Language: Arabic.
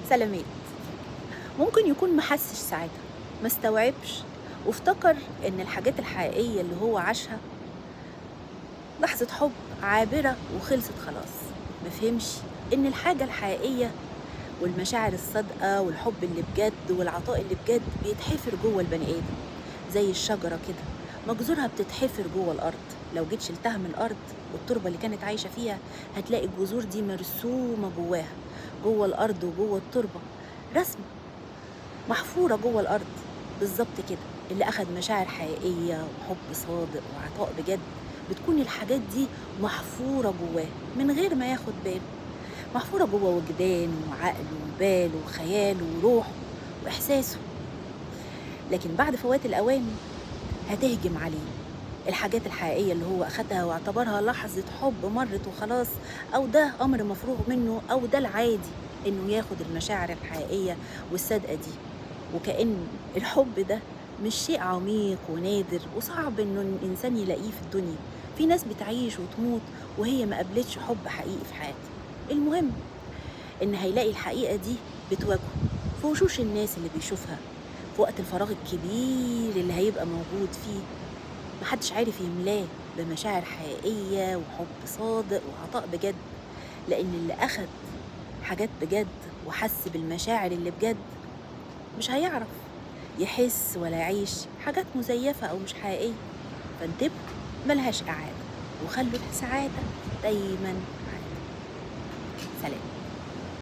سلامات. ممكن يكون محسش ساعتها، ما استوعبش، وافتكر إن الحاجات الحقيقية اللي هو عاشها لحظة حب عابرة وخلصت خلاص. مفهمش إن الحاجة الحقيقية والمشاعر الصادقة والحب اللي بجد والعطاء اللي بجد بيتحفر جوه البني آدم، زي الشجرة كده مجذورها بتتحفر جوه الأرض. لو جيت شلتها من الأرض والتربة اللي كانت عايشة فيها، هتلاقي الجذور دي مرسومة جواها، جوه الأرض وجوه التربة، رسمة محفورة جوه الأرض. بالظبط كده، اللي أخد مشاعر حقيقية وحب صادق وعطاء بجد، بتكون الحاجات دي محفورة جواه من غير ما ياخد باله، محفورة جوه وجدانه وعقله وباله وخياله وروحه وإحساسه. لكن بعد فوات الأوان هتهجم عليه الحاجات الحقيقية اللي هو أخدها واعتبرها لحظة حب مرت وخلاص، أو ده أمر مفروغ منه، أو ده العادي إنه ياخد المشاعر الحقيقية والصادقة دي. وكأن الحب ده مش شيء عميق ونادر وصعب إنه الإنسان يلاقيه في الدنيا. في ناس بتعيش وتموت وهي ما قابلتش حب حقيقي في حياتها. المهم إن هيلاقي الحقيقة دي بتواجهه في وشوش الناس اللي بيشوفها في وقت الفراغ الكبير اللي هيبقى موجود فيه، محدش عارف يملاه بمشاعر حقيقية وحب صادق وعطاء بجد. لأن اللي أخد حاجات بجد وحس بالمشاعر اللي بجد مش هيعرف يحس ولا يعيش حاجات مزيفة أو مش حقيقية. فانتبهوا، ملهاش إعادة، وخلوا السعادة دايما معاكم. سلام.